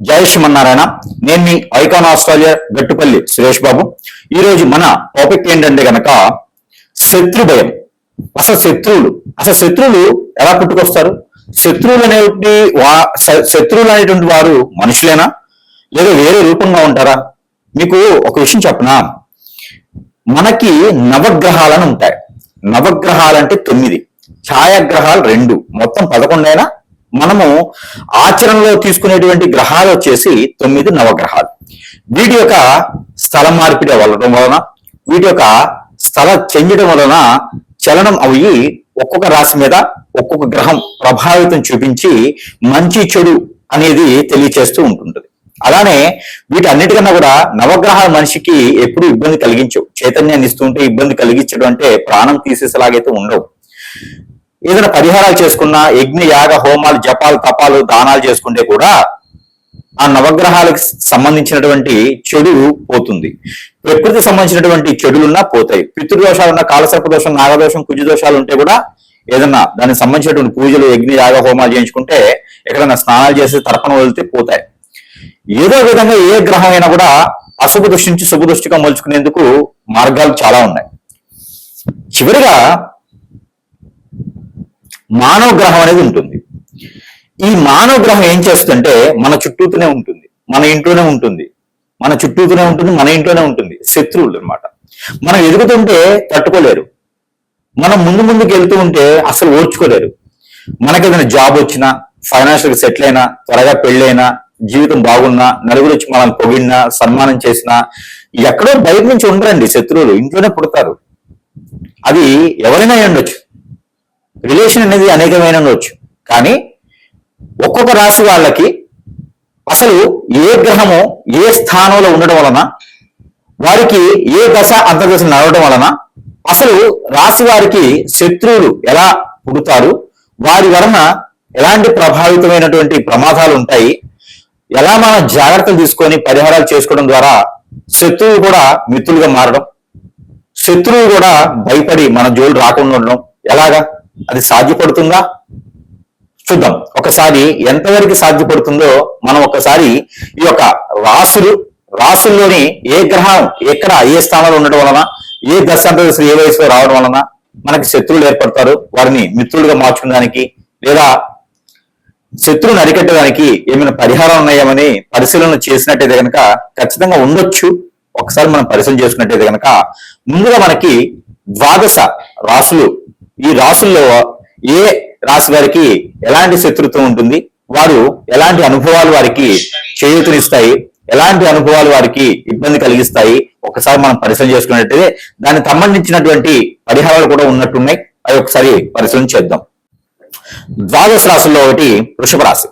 జై శ్రీమన్నారాయణ. నేను మీ icon Australia Gattupalli Suresh Babu. ఈరోజు మన టాపిక్ ఏంటంటే గనక శత్రు భయం. అసలు శత్రువులు ఎలా పుట్టుకొస్తారు? శత్రువులు అనేటువంటి వారు మనుషులేనా లేదా వేరే రూపంగా ఉంటారా? మీకు ఒక విషయం చెప్పనా, మనకి నవగ్రహాలను ఉంటాయి. నవగ్రహాలంటే 9, ఛాయాగ్రహాలు 2, మొత్తం 11 అయినా మనము ఆచరణలో తీసుకునేటువంటి గ్రహాలు వచ్చేసి 9 నవగ్రహాలు. వీటి యొక్క స్థల మార్పిడి అవ్వడం వలన, వీటి యొక్క స్థల చెందడం వలన చలనం అవి ఒక్కొక్క రాశి మీద ఒక్కొక్క గ్రహం ప్రభావితం చూపించి మంచి చెడు అనేది తెలియచేస్తూ ఉంటుంటుంది. అలానే వీటన్నిటికన్నా కూడా నవగ్రహాల మనిషికి ఎప్పుడు ఇబ్బంది కలిగించవు. చైతన్యాన్ని ఇస్తుంటే ఇబ్బంది కలిగించడం అంటే ప్రాణం తీసేసేలాగైతే ఉండవు. ఏదైనా పరిహారాలు చేసుకున్నా, యజ్ఞ యాగ హోమాలు జపాలు తపాలు దానాలు చేసుకుంటే కూడా ఆ నవగ్రహాలకు సంబంధించినటువంటి చెడు పోతుంది. ప్రకృతి సంబంధించినటువంటి చెడులున్నా పోతాయి. పితృదోషాలున్నా, కాలసర్ప దోషం, నాగదోషం, కుజదోషాలు ఉంటే కూడా ఏదన్నా దానికి సంబంధించినటువంటి పూజలు యజ్ఞ యాగ హోమాలు చేయించుకుంటే, ఎక్కడైనా స్నానాలు చేసి తర్పణ వదిలితే పోతాయి. ఏదో విధంగా ఏ గ్రహం అయినా కూడా అశుభ దృష్టి నుంచి శుభ దృష్టిగా మలుచుకునేందుకు మార్గాలు చాలా ఉన్నాయి. చివరిగా మానవ గ్రహం అనేది ఉంటుంది. ఈ మానవ గ్రహం ఏం చేస్తుందంటే మన చుట్టూతూనే ఉంటుంది, మన ఇంట్లోనే ఉంటుంది, మన చుట్టూతూనే ఉంటుంది, మన ఇంట్లోనే ఉంటుంది. శత్రువులు అన్నమాట. మనం ఎదుగుతుంటే తట్టుకోలేరు, మనం ముందుకు వెళ్తూ ఉంటే అసలు ఓర్చుకోలేరు. మనకి ఏదైనా జాబ్ వచ్చినా, ఫైనాన్షియల్ సెటిల్ అయినా, త్వరగా పెళ్ళైనా, జీవితం బాగున్నా, నలుగురు వచ్చి మనల్ని పొగిడినా, సన్మానం చేసినా ఎక్కడో బయట నుంచి ఉండరండి. శత్రువులు ఇంట్లోనే పుడతారు. అది ఎవరైనా ఉండొచ్చు, రిలేషన్ అనేది అనేకమైన ఉండొచ్చు. కానీ ఒక్కొక్క రాశి వాళ్ళకి అసలు ఏ గ్రహము ఏ స్థానంలో ఉండడం వలన, వారికి ఏ దశ అంతర్దశ నడవడం వలన అసలు రాశి వారికి శత్రువులు ఎలా పుడతారు, వారి వలన ఎలాంటి ప్రభావితమైనటువంటి ప్రమాదాలు ఉంటాయి, ఎలా మనం జాగ్రత్తలు తీసుకొని పరిహారాలు చేసుకోవడం ద్వారా శత్రువులు కూడా మిత్రులుగా మారడం, శత్రువులు కూడా భయపడి మన జోలు రాకుండా ఉండడం ఎలాగా, అది సాధ్యపడుతుందా? చూద్దాం ఒకసారి ఎంతవరకు సాధ్యపడుతుందో. మనం ఒకసారి ఈ యొక్క రాసుల్లోని ఏ గ్రహం ఎక్కడ ఏ స్థానంలో ఉండడం వలన, ఏ దశాంతదశలు ఏ వయసులో రావడం వలన మనకి శత్రువులు ఏర్పడతారు, వారిని మిత్రులుగా మార్చుకోవడానికి లేదా శత్రువుని అరికట్టడానికి ఏమైనా పరిహారం ఉన్నాయేమని పరిశీలన చేసినట్టయితే కనుక ఖచ్చితంగా ఉండొచ్చు. ఒకసారి మనం పరిశీలన చేసుకున్నట్టయితే కనుక ముందుగా మనకి 12 రాసులు, ఈ రాసుల్లో ఏ రాశి వారికి ఎలాంటి శత్రుత్వం ఉంటుంది, వారు ఎలాంటి అనుభవాలు వారికి చేయూతనిస్తాయి, ఎలాంటి అనుభవాలు వారికి ఇబ్బంది కలిగిస్తాయి, ఒకసారి మనం పరిశీలన చేసుకున్నట్టయితే దానికి సంబంధించినటువంటి పరిహారాలు కూడా ఉన్నట్టున్నాయి. అవి ఒకసారి పరిశీలన చేద్దాం. 12 రాశుల్లో ఒకటి వృషభ రాశి.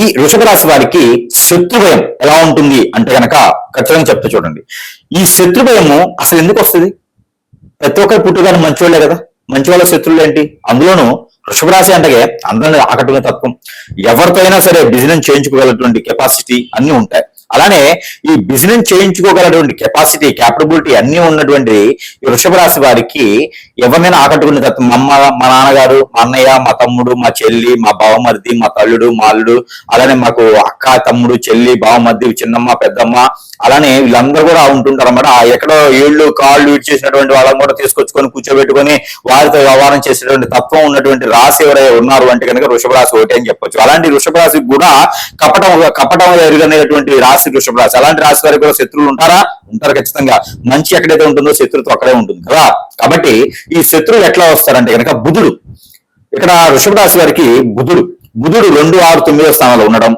ఈ వృషభ రాశి వారికి శత్రుభయం ఎలా ఉంటుంది అంటే కనుక ఖచ్చితంగా చెప్తా చూడండి. ఈ శత్రుభయము అసలు ఎందుకు వస్తుంది? ప్రతి ఒక్కరు పుట్టుగానే మంచివాళ్లే కదా, మంచి వాళ్ళ శత్రువులు ఏంటి? అందులోనూ వృషభ రాశి అంటే అందరినీ ఆకట్టుకునే తత్వం, ఎవరితో అయినా సరే బిజినెస్ చేయించుకోగలటువంటి కెపాసిటీ అన్ని ఉంటాయి. అలానే ఈ బిజినెస్ చేయించుకోగలటువంటి కెపాసిటీ, క్యాపబిలిటీ అన్ని ఉన్నటువంటి ఈ వృషభ రాశి వారికి ఎవరినైనా ఆకట్టుకునే తత్వం. మా అమ్మ, మా నాన్నగారు, మా అన్నయ్య, మా తమ్ముడు, మా చెల్లి, మా బావమరిది, మా తల్లుడు, మా అల్లుడు, అలానే మాకు అక్క, తమ్ముడు, చెల్లి, బావమరిది, చిన్నమ్మ, పెద్దమ్మ, అలానే వీళ్ళందరూ కూడా ఉంటుంటారు అన్నమాట. ఎక్కడో ఏళ్ళు కాళ్ళు ఇచ్చేసినటువంటి వాళ్ళని కూడా తీసుకొచ్చుకొని కూర్చోబెట్టుకొని వారితో వ్యవహారం చేసేటువంటి తత్వం ఉన్నటువంటి రాశి ఎవరైనా ఉన్నారు అంటే కనుక వృషభ రాశి ఒకటి అని చెప్పొచ్చు. అలాంటి వృషభ రాశికి కూడా కపటం ఎరుగనేటువంటి రాశి వృషభ రాశి. అలాంటి రాశి వారికి కూడా శత్రువులు ఉంటారా? ఉంటారు ఖచ్చితంగా. మంచి ఎక్కడైతే ఉంటుందో శత్రుత్వం అక్కడే ఉంటుంది కదా. కాబట్టి ఈ శత్రువులు ఎట్లా వస్తారంటే కనుక బుధుడు, ఇక్కడ వృషభ రాశి వారికి బుధుడు 2, 6, 9 స్థానంలో ఉండడం,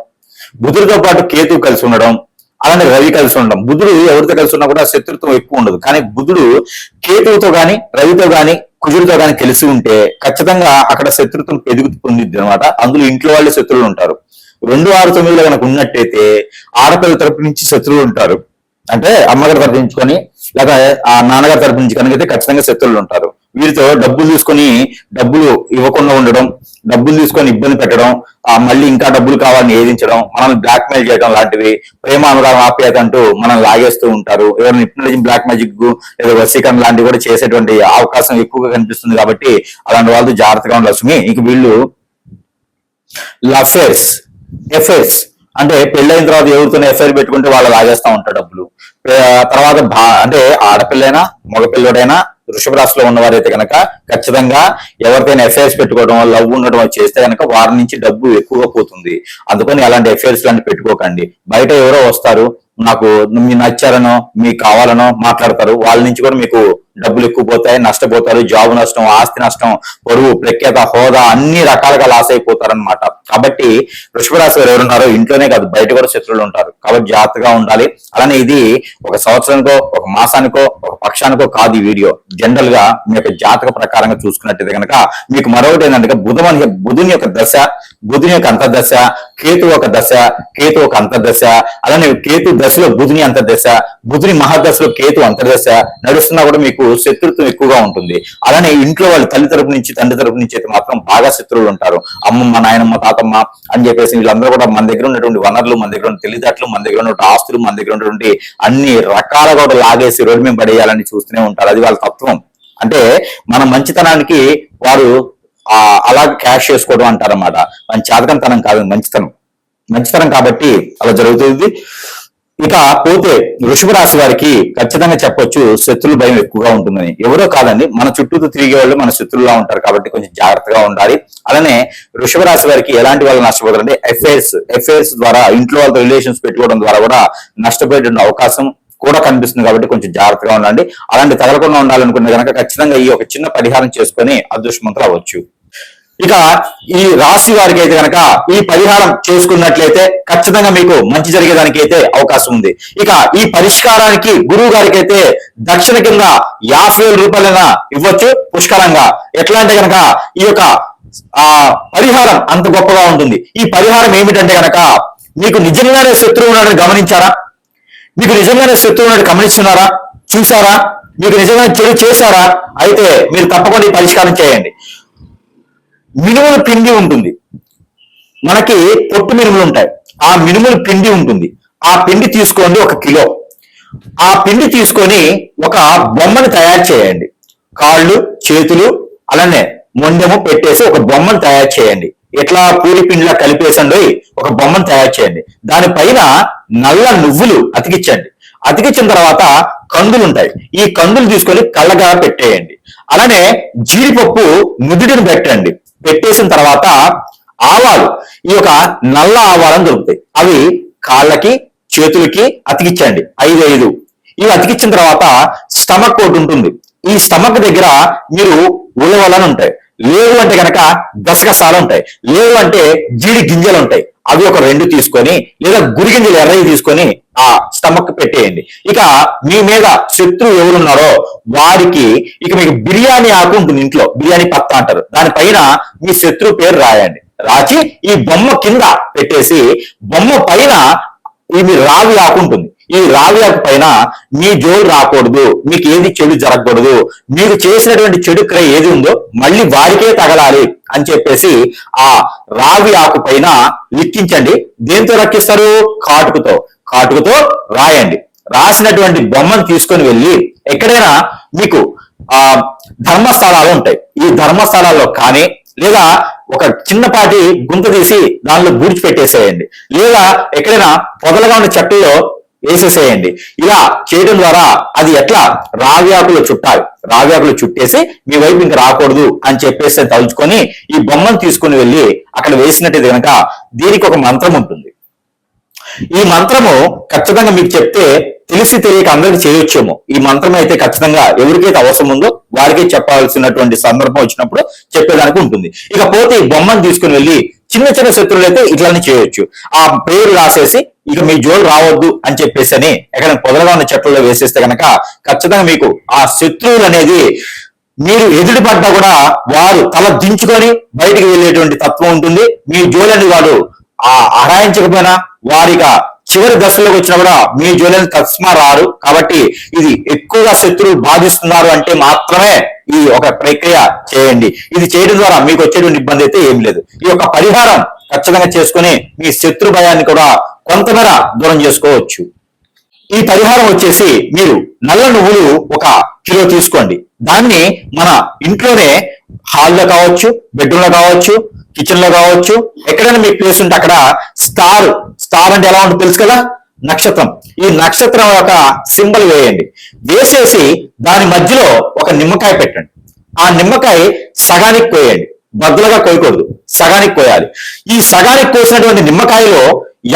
బుధుడితో పాటు కేతు కలిసి ఉండడం, అలానే రవి కలిసి ఉండడం. బుధుడు ఎవరితో కలిసి ఉన్నా కూడా శత్రుత్వం ఎక్కువ ఉండదు. కానీ బుధుడు కేతువుతో గాని, రవితో గాని, కుజుడితో గాని కలిసి ఉంటే ఖచ్చితంగా అక్కడ శత్రుత్వం పొందిద్ది అనమాట. అందులో ఇంట్లో వాళ్ళే శత్రువులు ఉంటారు. 2, 6, 9 కనుక ఉన్నట్టయితే ఆడపిల్లల తరపు నుంచి శత్రువులు ఉంటారు. అంటే అమ్మగారి తరపు నుంచుకొని లేదా ఆ నాన్నగారి తరపు నుంచి కనుక ఖచ్చితంగా శత్రువులు ఉంటారు. వీరితో డబ్బులు తీసుకొని డబ్బులు ఇవ్వకుండా ఉండడం, డబ్బులు తీసుకొని ఇబ్బంది పెట్టడం, మళ్ళీ ఇంకా డబ్బులు కావాలని ఏదించడం, మనల్ని బ్లాక్ మెయిల్ చేయడం లాంటివి, ప్రేమ అనురాగం ఆప్యాయత అంటూ మనం లాగేస్తూ ఉంటారు. ఎవరైనా హిప్నటిజం, బ్లాక్ మ్యాజిక్ లేదా వశీకరణ లాంటివి కూడా చేసేటువంటి అవకాశం ఎక్కువగా కనిపిస్తుంది. కాబట్టి అలాంటి వాళ్ళతో జాగ్రత్తగా ఉండాల్సింది. ఇంక వీళ్ళు ఎఫైర్స్ అంటే పెళ్ళైన తర్వాత ఎవరితోనే ఎఫ్ఐఆర్ పెట్టుకుంటే వాళ్ళు లాగేస్తా ఉంటారు డబ్బులు. తర్వాత అంటే ఆడపిల్లైనా మగపిల్లడైనా వృషభ రాశిలో ఉన్నవారైతే కనుక ఖచ్చితంగా ఎవరికైనా ఎఫ్ఐఆర్స్ పెట్టుకోవడం, లవ్ ఉండడం చేస్తే కనుక వారి నుంచి డబ్బు ఎక్కువగా పోతుంది. అందుకని అలాంటి ఎఫ్ఐఆర్స్ లాంటి పెట్టుకోకండి. బయట ఎవరో వస్తారు, నాకు మీ నచ్చారనో మీకు కావాలనో మాట్లాడతారు, వాళ్ళ నుంచి కూడా మీకు డబ్బులు ఎక్కువ పోతాయి, నష్టపోతారు. జాబ్ నష్టం, ఆస్తి నష్టం, పరువు, ప్రఖ్యాత, హోదా అన్ని రకాలుగా లాస్ అయిపోతారు అనమాట. కాబట్టి వృషభ రాశి వారు ఎవరున్నారో ఇంట్లోనే కాదు బయట కూడా శత్రువులు ఉంటారు. కాబట్టి జాగ్రత్తగా ఉండాలి. అలానే ఇది ఒక సంవత్సరానికో, ఒక మాసానికో, ఒక పక్షానికో కాదు ఈ వీడియో. జనరల్ గా మీ యొక్క జాతక ప్రకారంగా చూసుకున్నట్టయితే కనుక మీకు మరొకటి ఏంటంటే బుధుని యొక్క దశ, బుధుని యొక్క అంతర్దశ, కేతు ఒక దశ, కేతు ఒక అంతర్దశ, అలానే కేతు దశలో బుధుని అంతర్దశ, బుధుని మహాదశలో కేతు అంతర్దశ నడుస్తున్నా కూడా మీకు శత్రుత్వం ఎక్కువగా ఉంటుంది. అలానే ఇంట్లో వాళ్ళు తల్లి తరపు నుంచి, తండ్రి తరపు నుంచి అయితే మాత్రం బాగా శత్రువులు ఉంటారు. అమ్మమ్మ, నాయనమ్మ, తాతమ్మ అని చెప్పేసి వీళ్ళందరూ కూడా మన దగ్గర ఉన్నటువంటి వనరులు, మన దగ్గర ఉన్న తెలివితేటలు, మన దగ్గర ఉన్నటువంటి ఆస్తులు, మన దగ్గర ఉన్నటువంటి అన్ని రకాలుగా కూడా లాగేసి రోడ్డు మీద పడేయాలని చూస్తూనే ఉంటారు. అది వాళ్ళ తత్వం. అంటే మన మంచితనానికి వారు అలా క్యాష్ చేసుకోవడం అంటారన్నమాట. మన చాతకంతనం కాదు, మంచితనం కాబట్టి అలా జరుగుతుంది. ఇక పోతే వృషభ రాశి వారికి ఖచ్చితంగా చెప్పొచ్చు శత్రువుల భయం ఎక్కువగా ఉంటుందని. ఎవరో కాదండి, మన చుట్టూతో తిరిగే వాళ్ళు మన శత్రువులా ఉంటారు. కాబట్టి కొంచెం జాగ్రత్తగా ఉండాలి. అలానే వృషభ రాశి వారికి ఎలాంటి వాళ్ళు నష్టపోతారు అంటే ఎఫ్ఐఆర్స్ ద్వారా, ఇంట్లో వాళ్ళతో రిలేషన్స్ పెట్టుకోవడం ద్వారా కూడా నష్టపోయేటువంటి అవకాశం కూడా కనిపిస్తుంది. కాబట్టి కొంచెం జాగ్రత్తగా ఉండండి. అలాంటి తగలకుండా ఉండాలనుకునే కనుక ఖచ్చితంగా ఈ ఒక చిన్న పరిహారం చేసుకొని అదృష్టవంతులు అవ్వచ్చు. ఇక ఈ రాశి వారికి అయితే కనుక ఈ పరిహారం చేసుకున్నట్లయితే ఖచ్చితంగా మీకు మంచి జరిగేదానికి అయితే అవకాశం ఉంది. ఇక ఈ పరిష్కారానికి గురువు గారికి అయితే దక్షిణ కింద 50,000 రూపాయలైనా ఇవ్వచ్చు పుష్కలంగా. ఎట్లా అంటే కనుక ఈ యొక్క పరిహారం అంత గొప్పగా ఉంటుంది. ఈ పరిహారం ఏమిటంటే కనుక మీకు నిజంగానే శత్రువు ఉన్నాడని గమనించారా? మీకు నిజంగానే శత్రువు ఉన్నాడు గమనిస్తున్నారా? చూసారా? మీకు నిజంగానే చెడు చేశారా? అయితే మీరు తప్పకుండా ఈ పరిష్కారం చేయండి. మినుముల పిండి ఉంటుంది, మనకి పొట్టు మినుములు ఉంటాయి. ఆ మినుముల పిండి ఉంటుంది. ఆ పిండి తీసుకోండి 1 కిలో. ఆ పిండి తీసుకొని ఒక బొమ్మను తయారు చేయండి. కాళ్ళు, చేతులు, అలానే మొండెము పెట్టేసి ఒక బొమ్మను తయారు చేయండి. ఇట్లా పూరి పిండిలా కలిపేసండి ఒక బొమ్మను తయారు చేయండి. దానిపైన నల్ల నువ్వులు అతికించండి. అతికించిన తర్వాత కందులు ఉంటాయి. ఈ కందులు తీసుకొని కళ్ళగా పెట్టేయండి. అలానే జీడిపప్పు నుదుటిని పెట్టండి. పెట్టేసిన తర్వాత ఆవాలు, ఈ యొక్క నల్ల ఆవాలను దొరుకుతాయి, అవి కాళ్ళకి, చేతులకి అతికించండి 5 ఇవి అతికించిన తర్వాత స్టమక్ ఒకటి ఉంటుంది. ఈ స్టమక్ దగ్గర మీరు ఉలవలని ఉంటాయి, లేవు అంటే కనుక గసగసాలు ఉంటాయి, లేవు అంటే జీడి గింజలు ఉంటాయి, అవి ఒక 2 తీసుకొని, లేదా గురిగింజలు ఎర్రవి తీసుకొని ఆ స్టమక్ పెట్టేయండి. ఇక మీ మీద శత్రువు ఎవరున్నారో వారికి ఇక మీకు బిర్యానీ ఆకు ఉంటుంది ఇంట్లో, బిర్యానీ పత్తా అంటారు, దానిపైన మీ శత్రువు పేరు రాయండి. రాచి ఈ బొమ్మ కింద పెట్టేసి బొమ్మ పైన ఈ రావి ఆకు ఉంటుంది. ఈ రావి ఆకు పైన మీ జోలు రాకూడదు, మీకు ఏది చెడు జరగకూడదు, మీరు చేసినటువంటి చెడు క్రియ ఏది ఉందో మళ్ళీ వారికే తగలాలి అని చెప్పేసి ఆ రావి ఆకు పైన లిఖించండి. దేంతో రక్కిస్తారు? కాటుకతో రాయండి. రాసినటువంటి బొమ్మను తీసుకొని వెళ్ళి ఎక్కడైనా మీకు ధర్మస్థలాలు ఉంటాయి, ఈ ధర్మస్థలాల్లో కానీ, లేదా ఒక చిన్నపాటి గుంత తీసి దానిలో బూడ్చి పెట్టేసేయండి, లేదా ఎక్కడైనా పొదలుగా ఉన్న చెట్టులో వేసేసేయండి. ఇలా చేయడం ద్వారా అది ఎట్లా రావి ఆకులు చుట్టాలి, రావి ఆకులు చుట్టేసి మీ వైపు ఇంకా రాకూడదు అని చెప్పేసి తలుచుకొని ఈ బొమ్మను తీసుకుని వెళ్ళి అక్కడ వేసినట్టు కనుక దీనికి ఒక మంత్రం ఉంటుంది. ఈ మంత్రము ఖచ్చితంగా మీకు చెప్తే తెలిసి తెలియక అందరికి చేయొచ్చేమో. ఈ మంత్రం అయితే ఖచ్చితంగా ఎవరికైతే అవసరం ఉందో వారికే చెప్పాల్సినటువంటి సందర్భం వచ్చినప్పుడు చెప్పేదానికి ఉంటుంది. ఇకపోతే ఈ బొమ్మను తీసుకుని వెళ్ళి చిన్న చిన్న శత్రువులు అయితే ఇట్లానే చేయొచ్చు. ఆ పేరు రాసేసి ఇక మీ జోలు రావద్దు అని చెప్పేసి అని ఎక్కడ పొదలుగా ఉన్న చెట్లలో వేసేస్తే కనుక ఖచ్చితంగా మీకు ఆ శత్రువులు అనేది మీరు ఎదురుపడ్డా కూడా వారు తల దించుకొని బయటికి వెళ్ళేటువంటి తత్వం ఉంటుంది. మీ జోలని వాడు అరాయించకపోయినా వారిగా చివరి దశలోకి వచ్చినా కూడా మీ జోలిని తస్మా రారు. కాబట్టి ఇది ఎక్కువగా శత్రువులు బాధిస్తున్నారు అంటే మాత్రమే ఈ ఒక ప్రక్రియ చేయండి. ఇది చేయడం ద్వారా మీకు వచ్చేటువంటి ఇబ్బంది అయితే ఏం లేదు. ఈ యొక్క పరిహారం ఖచ్చితంగా చేసుకుని మీ శత్రు భయాన్ని కూడా కొంతమేర దూరం చేసుకోవచ్చు. ఈ పరిహారం వచ్చేసి మీరు నల్ల నువ్వులు 1 కిలో తీసుకోండి. దాన్ని మన ఇంట్లోనే హాల్లో కావచ్చు, బెడ్రూమ్ లో కావచ్చు, కిచెన్ లో కావచ్చు, ఎక్కడైనా మీ ప్లేస్ ఉంటే అక్కడ స్టార్ స్టార్ అంటే ఎలా ఉంటుంది తెలుసు కదా, నక్షత్రం. ఈ నక్షత్రం యొక్క సింబల్ వేయండి. వేసేసి దాని మధ్యలో ఒక నిమ్మకాయ పెట్టండి. ఆ నిమ్మకాయ సగానికి కోయండి, బద్దలుగా కోయకూడదు, సగానికి కోయాలి. ఈ సగానికి కోసినటువంటి నిమ్మకాయలో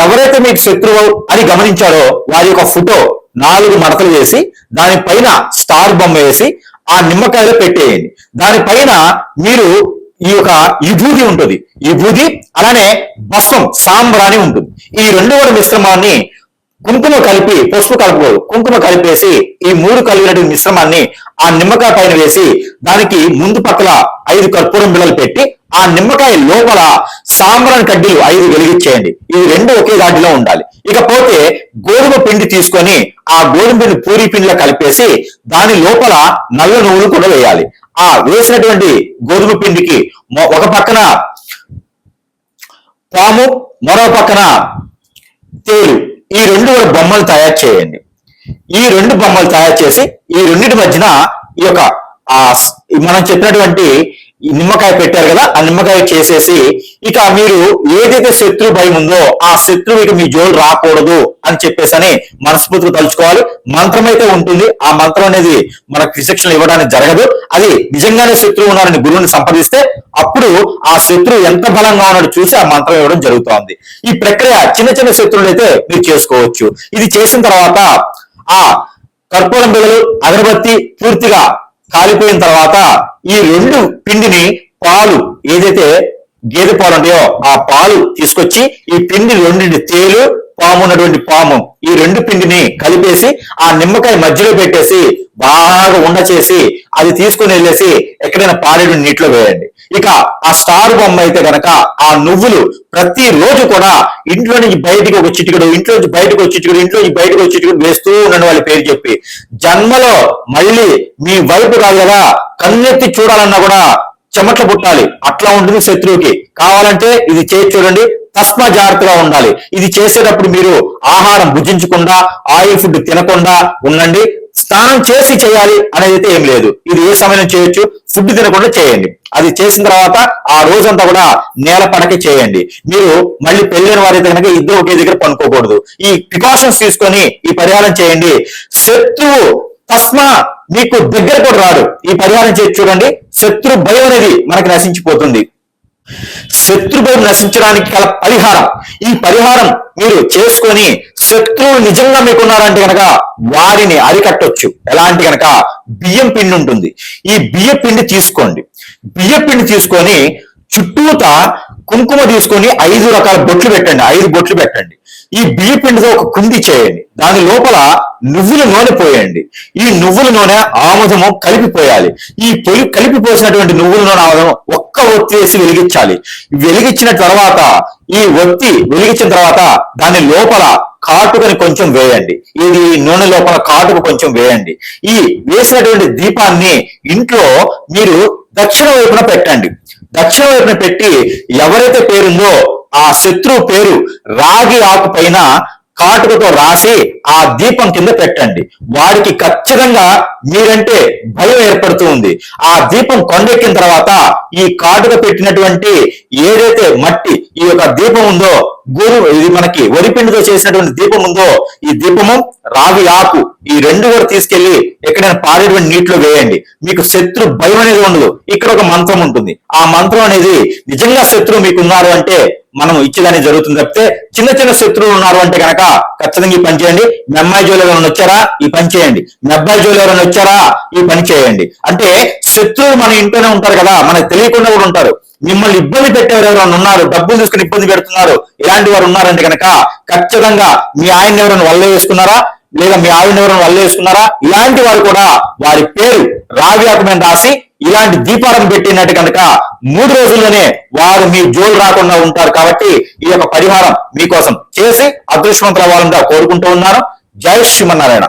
ఎవరైతే మీకు శత్రువు అని గమనించారో వారి యొక్క ఫోటో 4 మడతలు వేసి దానిపైన స్టార్ బొమ్మ వేసి ఆ నిమ్మకాయలో పెట్టేయండి. దానిపైన మీరు ఈ యొక్క విభూది ఉంటుంది, విభూది అలానే భస్మం సాంబ్రాణి ఉంటుంది. ఈ 2 కూడా మిశ్రమాన్ని కుంకుమ కలిపి, పసుపు కలుపుకోదు, కుంకుమ కలిపేసి ఈ 3 కలిగినటువంటి మిశ్రమాన్ని ఆ నిమ్మకాయ పైన వేసి దానికి ముందు పక్కల 5 కర్పూరం బిళ్ళలు పెట్టి ఆ నిమ్మకాయ లోపల సాంబ్రాణి కడ్డీలు 5 వెలిగించేయండి. ఇవి 2 ఒకే దాటిలో ఉండాలి. ఇకపోతే గోధుమ పిండి తీసుకొని ఆ గోధుమ పిండి పూరి పిండిలో కలిపేసి దాని లోపల నల్ల నువ్వులు కూడా వేయాలి. ఆ వేసినటువంటి గోధుమ పిండికి ఒక పక్కన పాము, మరో పక్కన తేలు, ఈ 2 బొమ్మలు తయారు చేయండి. ఈ 2 బొమ్మలు తయారు చేసి ఈ రెండింటి మధ్యన ఈ యొక్క మనం చెప్పినటువంటి నిమ్మకాయ పెట్టారు కదా, ఆ నిమ్మకాయ చేసేసి ఇక మీరు ఏదైతే శత్రు భయం ఉందో ఆ శత్రువుకి మీ జోలు రాకూడదు అని చెప్పేసి అని మనస్ఫూర్తిగా తలుచుకోవాలి. మంత్రం అయితే ఉంటుంది. ఆ మంత్రం అనేది మనకు విశిక్షణ ఇవ్వడానికి జరగదు. అది నిజంగానే శత్రువు ఉన్నారని గురువుని సంప్రదిస్తే అప్పుడు ఆ శత్రువు ఎంత బలంగా ఉన్నాడో చూసి ఆ మంత్రం ఇవ్వడం జరుగుతోంది. ఈ ప్రక్రియ చిన్న చిన్న శత్రువులు అయితే మీరు చేసుకోవచ్చు. ఇది చేసిన తర్వాత ఆ కర్పూరం బిళ్ళలు, అగరబత్తి పూర్తిగా కాలిపోయిన తర్వాత ఈ 2 పిండిని పాలు, ఏదైతే గేదె పాలు ఉంటాయో ఆ పాలు తీసుకొచ్చి ఈ పిండి 2 తేలు, పాము ఉన్నటువంటి పాము, ఈ 2 పిండిని కలిపేసి ఆ నిమ్మకాయ మధ్యలో పెట్టేసి బాగా ఉండ చేసి అది తీసుకుని వెళ్ళేసి ఎక్కడైనా పారేడు నీటిలో వేయండి. ఇక ఆ స్టార్ బొమ్మ అయితే కనుక ఆ నువ్వులు ప్రతి రోజు కూడా ఇంట్లో నుంచి బయటికి ఒక చిటికడు, ఇంట్లో నుంచి బయటకు ఒక చిటికడు, ఇంట్లో నుంచి బయటకు ఒక చిటికడు వేస్తూ ఉండండి వాళ్ళ పేరు చెప్పి. జన్మలో మళ్ళీ మీ వైపు కాదు కదా, కన్నెత్తి చూడాలన్నా కూడా చెమట్లు పుట్టాలి, అట్లా ఉంటుంది శత్రువుకి. కావాలంటే ఇది చేసి చూడండి. తస్మా జాగ్రత్తగా ఉండాలి. ఇది చేసేటప్పుడు మీరు ఆహారం భుజించకుండా, ఆయిల్ ఫుడ్ తినకుండా ఉండండి. స్నానం చేసి చేయాలి అనేది అయితే ఏం లేదు. ఇది ఏ సమయం చేయొచ్చు, ఫుడ్ తినకుండా చేయండి. అది చేసిన తర్వాత ఆ రోజంతా కూడా నేల పడక చేయండి. మీరు మళ్ళీ పెళ్ళైన వారైతే కనుక ఇద్దరు ఒకే దగ్గర పనుకోకూడదు. ఈ ప్రికాషన్స్ తీసుకొని ఈ పరిహారం చేయండి. శత్రువు తస్మా మీకు దగ్గర కూడా రాడు. ఈ పరిహారం చేసి చూడండి. శత్రు భయం అనేది మనకి నశించిపోతుంది. శత్రు భయం నశించడానికి గల పరిహారం, ఈ పరిహారం మీరు చేసుకొని శత్రువు నిజంగా మీకున్నారంటే కనుక వారిని అరికట్టొచ్చు. ఎలాంటి కనుక బియ్యం పిండి ఉంటుంది. ఈ బియ్య పిండి తీసుకోండి. బియ్య పిండి తీసుకొని చుట్టూత కుంకుమ తీసుకొని 5 రకాల బొట్లు పెట్టండి. 5 బొట్లు పెట్టండి. ఈ బియ్య పిండితో ఒక కుండి చేయండి. దాని లోపల నువ్వుల నూనె పోయండి. ఈ నువ్వుల నూనె ఆముదము కలిపిపోయాలి. ఈ కలిపిపోసినటువంటి నువ్వుల నూనె ఆముదం ఒక్క ఒత్తి వేసి వెలిగించాలి. వెలిగించిన తర్వాత ఈ ఒత్తి వెలిగించిన తర్వాత దాని లోపల కాటుకని కొంచెం వేయండి. ఇది నూనె లోపల కాటుక కొంచెం వేయండి. ఈ వేసినటువంటి దీపాన్ని ఇంట్లో మీరు దక్షిణ వైపున పెట్టండి. దక్షిణ వైపున పెట్టి ఎవరైతే పేరుందో ఆ శత్రువు పేరు రాగి ఆకు పైన కాటుకతో రాసి ఆ దీపం కింద పెట్టండి. వారికి ఖచ్చితంగా మీరంటే భయం ఏర్పడుతూ ఉంది. ఆ దీపం కొండెక్కిన తర్వాత ఈ కాటుక పెట్టినటువంటి ఏదైతే మట్టి ఈ యొక్క దీపం ఉందో, ఇది మనకి వరిపిండితో చేసినటువంటి దీపం ఉందో, ఈ దీపము రావి ఆకు ఈ 2 కూడా తీసుకెళ్లి ఎక్కడైనా పారేటువంటి నీటిలో వేయండి. మీకు శత్రు భయం అనేది ఉండదు. ఇక్కడ ఒక మంత్రం ఉంటుంది. ఆ మంత్రం అనేది నిజంగా శత్రువు మీకు ఉన్నారు అంటే మనం ఇచ్చేదాన్ని జరుగుతుంది తప్పితే చిన్న చిన్న శత్రువులు ఉన్నారు అంటే కనుక ఖచ్చితంగా ఈ పని చేయండి. మీ అమ్మాయి జోలు ఎవరైనా వచ్చారా, ఈ పని చేయండి. మీ అబ్బాయి జోలు ఎవరైనా వచ్చారా, ఈ పని చేయండి. అంటే శత్రువులు మన ఇంట్లోనే ఉంటారు కదా, మనకు తెలియకుండా కూడా ఉంటారు. మిమ్మల్ని ఇబ్బంది పెట్టేవారు ఎవరైనా ఉన్నారు, డబ్బులు తీసుకుని ఇబ్బంది పెడుతున్నారు, ఇలాంటి వారు ఉన్నారంటే కనుక ఖచ్చితంగా మీ ఆయన ఎవరైనా వల్ల వేసుకున్నారా, లేదా మీ ఆవిడ ఎవరైనా వల్ల వేసుకున్నారా, ఇలాంటి వారు కూడా వారి పేరు రావి ఆకు మీద రాసి ఇలాంటి దీపాలను పెట్టినట్టు కనుక 3 రోజుల్లోనే వారు మీ జోలు రాకుండా ఉంటారు. కాబట్టి ఈ యొక్క పరిహారం మీకోసం చేసి అదృష్టవంతులు అవ్వాలని కోరుకుంటూ ఉన్నాను. జై శ్రీమన్నారాయణ.